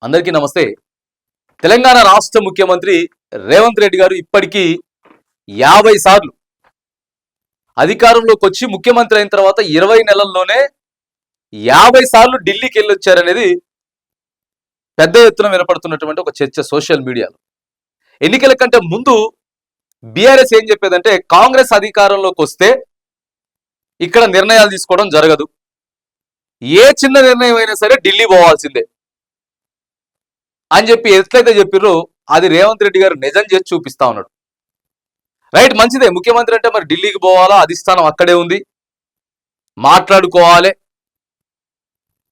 అందరికీ నమస్తే. తెలంగాణ రాష్ట్ర ముఖ్యమంత్రి రేవంత్ రెడ్డి గారు ఇప్పటికీ 50 సార్లు అధికారంలోకి వచ్చి ముఖ్యమంత్రి అయిన తర్వాత 20 నెలల్లోనే 50 సార్లు ఢిల్లీకి వెళ్ళొచ్చారనేది పెద్ద ఎత్తున వినపడుతున్నటువంటి ఒక చర్చ సోషల్ మీడియాలో. ఎన్నికల కంటే ముందు బీఆర్ఎస్ ఏం చెప్పేదంటే కాంగ్రెస్ అధికారంలోకి వస్తే ఇక్కడ నిర్ణయాలు తీసుకోవడం జరగదు, ఏ చిన్న నిర్ణయం అయినా సరే ఢిల్లీ పోవాల్సిందే అని చెప్పి ఎట్లయితే చెప్పిర్రో అది రేవంత్ రెడ్డి గారు నిజం చేసి చూపిస్తా ఉన్నాడు. రైట్, మంచిదే, ముఖ్యమంత్రి అంటే మరి ఢిల్లీకి పోవాలా, అధిష్టానం అక్కడే ఉంది, మాట్లాడుకోవాలి.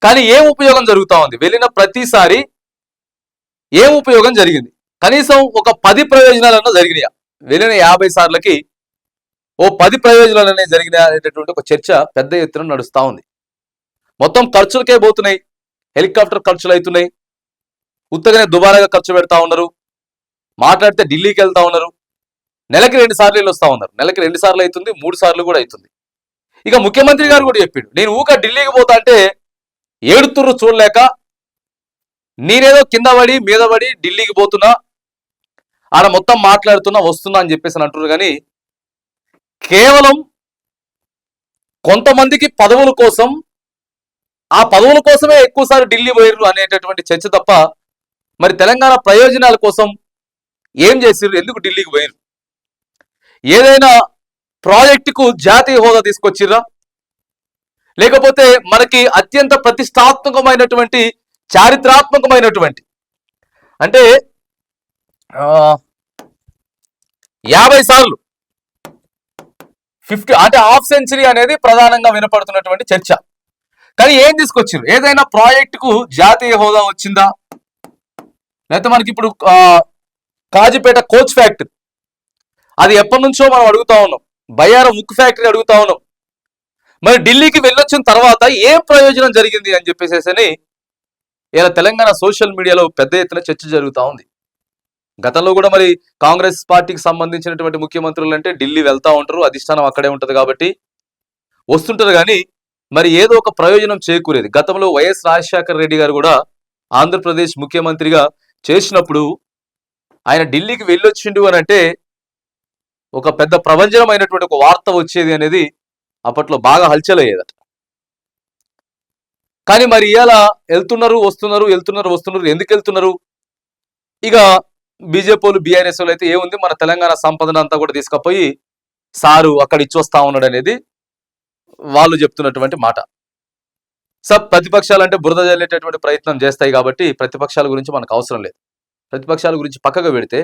కానీ ఏం ఉపయోగం జరుగుతూ ఉంది? వెళ్ళిన ప్రతిసారి ఏం ఉపయోగం జరిగింది? కనీసం ఒక 10 ప్రయోజనాలన్నా జరిగినాయా? వెళ్ళిన 50 సార్లకి ఓ 10 ప్రయోజనాలనే జరిగినాయా అనేటటువంటి ఒక చర్చ పెద్ద ఎత్తున నడుస్తూ ఉంది. మొత్తం ఖర్చులకే పోతున్నాయి, హెలికాప్టర్ ఖర్చులు అవుతున్నాయి, ఉత్తగానే దుబారాగా ఖర్చు పెడతా ఉన్నారు, మాట్లాడితే ఢిల్లీకి వెళ్తా ఉన్నారు, నెలకి 2 సార్లు వెళ్ళి వస్తూ ఉన్నారు, నెలకి 2 సార్లు అవుతుంది, 3 సార్లు కూడా అవుతుంది. ఇక ముఖ్యమంత్రి గారు కూడా చెప్పిండు, నేను ఊక ఢిల్లీకి పోతా అంటే ఏడుతుర్రు చూడలేక నేనేదో కింద పడి మీద పడి ఢిల్లీకి పోతున్నా, ఆడ మొత్తం మాట్లాడుతున్నా వస్తున్నా అని చెప్పేసి అంటున్నారు. కానీ కేవలం కొంతమందికి పదవుల కోసం, ఆ పదవుల కోసమే ఎక్కువసార్లు ఢిల్లీ పోయారు అనేటటువంటి చర్చ తప్ప మరి తెలంగాణ ప్రయోజనాల కోసం ఏం చేసిర్రు? ఎందుకు ఢిల్లీకి పోయారు? ఏదైనా ప్రాజెక్టుకు జాతీయ హోదా తీసుకొచ్చిర్రా? లేకపోతే మనకి అత్యంత ప్రతిష్టాత్మకమైనటువంటి చారిత్రాత్మకమైనటువంటి అంటే 50 సార్లు 50 అంటే హాఫ్ సెంచరీ అనేది ప్రధానంగా వినపడుతున్నటువంటి చర్చ. కానీ ఏం తీసుకొచ్చారు? ఏదైనా ప్రాజెక్టుకు జాతీయ హోదా వచ్చిందా? లేకపోతే మనకి ఇప్పుడు కాజీపేట కోచ్ ఫ్యాక్టరీ అది ఎప్పటి నుంచో మనం అడుగుతా ఉన్నాం, బయ్యారం ఉక్కు ఫ్యాక్టరీ అడుగుతా ఉన్నాం. మరి ఢిల్లీకి వెళ్ళొచ్చిన తర్వాత ఏం ప్రయోజనం జరిగింది అని చెప్పేసి ఇలా తెలంగాణ సోషల్ మీడియాలో పెద్ద ఎత్తున చర్చ జరుగుతూ ఉంది. గతంలో కూడా మరి కాంగ్రెస్ పార్టీకి సంబంధించినటువంటి ముఖ్యమంత్రులు అంటే ఢిల్లీ వెళ్తూ ఉంటారు, అధిష్టానం అక్కడే ఉంటుంది కాబట్టి వస్తుంటారు. కానీ మరి ఏదో ఒక ప్రయోజనం చేకూరేది. గతంలో వైఎస్ రాజశేఖర రెడ్డి గారు కూడా ఆంధ్రప్రదేశ్ ముఖ్యమంత్రిగా చేసినప్పుడు ఆయన ఢిల్లీకి వెళ్ళొచ్చిండు అని అంటే ఒక పెద్ద ప్రపంచమైనటువంటి ఒక వార్త వచ్చేది అనేది అప్పట్లో బాగా హల్చల్ అయ్యేదట. కానీ మరి ఇలా వెళ్తున్నారు వస్తున్నారు, వెళ్తున్నారు వస్తున్నారు, ఎందుకు వెళ్తున్నారు? ఇక బీజేపీ వాళ్ళు, బీఆర్ఎస్ వాళ్ళు అయితే ఏముంది, మన తెలంగాణ సంపదను అంతా కూడా తీసుకుపోయి సారు అక్కడ ఇచ్చొస్తా ఉన్నాడు అనేది వాళ్ళు చెప్తున్నటువంటి మాట. ప్రతిపక్షాలు అంటే బురద జల్లేటటువంటి ప్రయత్నం చేస్తాయి కాబట్టి ప్రతిపక్షాల గురించి మనకు అవసరం లేదు. ప్రతిపక్షాల గురించి పక్కగా పెడితే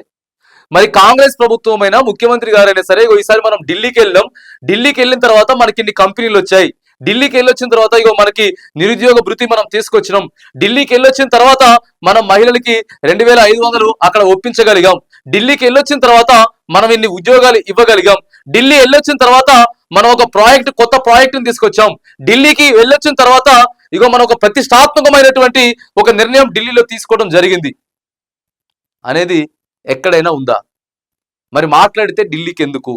మరి కాంగ్రెస్ ప్రభుత్వం అయినా ముఖ్యమంత్రి గారైనా సరే ఈసారి మనం ఢిల్లీకి వెళ్ళాం, ఢిల్లీకి వెళ్ళిన తర్వాత మనకి ఇన్ని కంపెనీలు వచ్చాయి, ఢిల్లీకి వెళ్ళొచ్చిన తర్వాత ఇగో మనకి నిరుద్యోగ భృతి మనం తీసుకొచ్చినాం, ఢిల్లీకి వెళ్ళొచ్చిన తర్వాత మనం మహిళలకి 2500 అక్కడ ఒప్పించగలిగాం, ఢిల్లీకి వెళ్ళొచ్చిన తర్వాత మనం ఇన్ని ఉద్యోగాలు ఇవ్వగలిగాం, ఢిల్లీ వెళ్ళొచ్చిన తర్వాత మనం ఒక కొత్త ప్రాజెక్టుని తీసుకొచ్చాం, ఢిల్లీకి వెళ్ళొచ్చిన తర్వాత ఇగో మనం ఒక ప్రతిష్టాత్మకమైనటువంటి ఒక నిర్ణయం ఢిల్లీలో తీసుకోవడం జరిగింది అనేది ఎక్కడైనా ఉందా? మరి మాట్లాడితే ఢిల్లీకి ఎందుకు?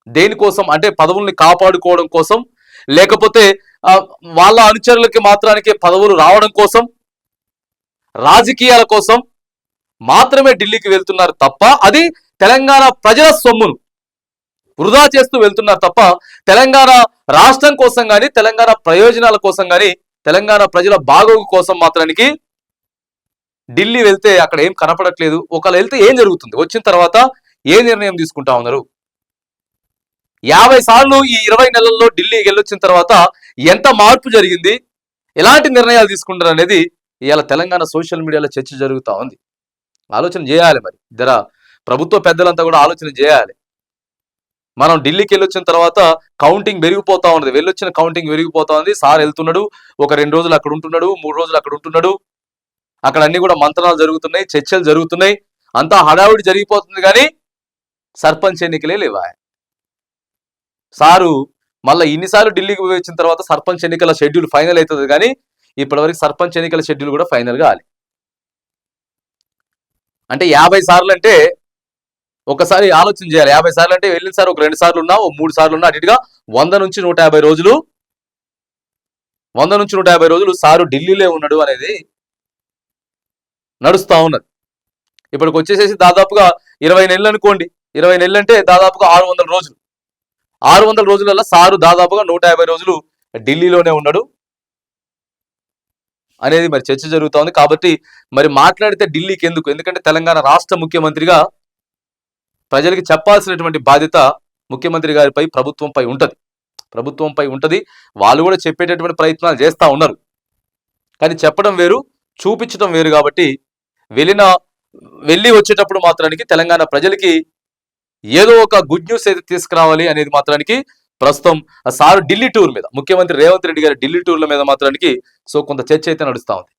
దేనికోసం? అంటే పదవుల్ని కాపాడుకోవడం కోసం, లేకపోతే వాళ్ళ అనుచరులకి మాత్రానికి పదవులు రావడం కోసం, రాజకీయాల కోసం మాత్రమే ఢిల్లీకి వెళ్తున్నారు తప్ప అది తెలంగాణ ప్రజల సొమ్మును వృధా చేస్తూ వెళ్తున్నారు తప్ప తెలంగాణ రాష్ట్రం కోసం కానీ, తెలంగాణ ప్రయోజనాల కోసం కానీ, తెలంగాణ ప్రజల బాగోగు కోసం మాత్రానికి ఢిల్లీ వెళ్తే అక్కడ ఏం కనపడట్లేదు. ఒకవేళ వెళ్తే ఏం జరుగుతుంది? వచ్చిన తర్వాత ఏ నిర్ణయం తీసుకుంటా ఉన్నారు? 50 సార్లు ఈ 20 నెలల్లో ఢిల్లీకి వెళ్ళొచ్చిన తర్వాత ఎంత మార్పు జరిగింది, ఎలాంటి నిర్ణయాలు తీసుకుంటారు అనేది ఇవాళ తెలంగాణ సోషల్ మీడియాలో చర్చ జరుగుతూ ఉంది. ఆలోచన చేయాలి. మరి ప్రభుత్వ పెద్దలంతా కూడా ఆలోచన చేయాలి. మనం ఢిల్లీకి వెళ్ళొచ్చిన తర్వాత కౌంటింగ్ పెరిగిపోతా ఉన్నది, వెళ్ళొచ్చిన కౌంటింగ్ పెరిగిపోతా ఉంది. సార్ వెళ్తున్నాడు, ఒక 2 రోజులు అక్కడ ఉంటున్నాడు, 3 రోజులు అక్కడ ఉంటున్నాడు, అక్కడ అన్ని కూడా మంత్రాలు జరుగుతున్నాయి, చర్చలు జరుగుతున్నాయి, అంతా హడావుడి జరిగిపోతుంది. కానీ సర్పంచ్ ఎన్నికలే లేవా? సారు మళ్ళీ ఇన్నిసార్లు ఢిల్లీకి వచ్చిన తర్వాత సర్పంచ్ ఎన్నికల షెడ్యూల్ ఫైనల్ అవుతుంది, కానీ ఇప్పటివరకు సర్పంచ్ ఎన్నికల షెడ్యూల్ కూడా ఫైనల్ కావాలి. అంటే 50 సార్లు అంటే ఒకసారి ఆలోచన చేయాలి. 50 సార్లు అంటే వెళ్ళిన సార్ ఒక 2 సార్లు ఉన్నా, 3 సార్లు ఉన్నా, అటుగా 100 నుంచి 150 రోజులు 100 నుంచి 150 రోజులు సారు ఢిల్లీలో ఉన్నాడు అనేది నడుస్తా ఉన్నది. ఇప్పటికి వచ్చేసేసి దాదాపుగా 20 నెలలు అనుకోండి. 20 నెలలు అంటే దాదాపుగా 600 రోజులు. 600 రోజులలో సారు దాదాపుగా 150 రోజులు ఢిల్లీలోనే ఉన్నాడు అనేది మరి చర్చ జరుగుతా ఉంది. కాబట్టి మరి మాట్లాడితే ఢిల్లీకి ఎందుకు? ఎందుకంటే తెలంగాణ రాష్ట్ర ముఖ్యమంత్రిగా ప్రజలకి చెప్పాల్సినటువంటి బాధ్యత ముఖ్యమంత్రి గారిపై, ప్రభుత్వంపై ఉంటది. వాళ్ళు కూడా చెప్పేటటువంటి ప్రయత్నాలు చేస్తా ఉన్నారు. కానీ చెప్పడం వేరు, చూపించడం వేరు. కాబట్టి వెళ్ళి వచ్చేటప్పుడు మాత్రానికి తెలంగాణ ప్రజలకి ఏదో ఒక గుడ్ న్యూస్ అయితే తీసుకురావాలి అనేది మాత్రానికి ప్రస్తుతం సారు ఢిల్లీ టూర్ మీద, ముఖ్యమంత్రి రేవంత్ రెడ్డి గారి ఢిల్లీ టూర్ల మీద మాత్రానికి కొంత చర్చ అయితే నడుస్తా ఉంది.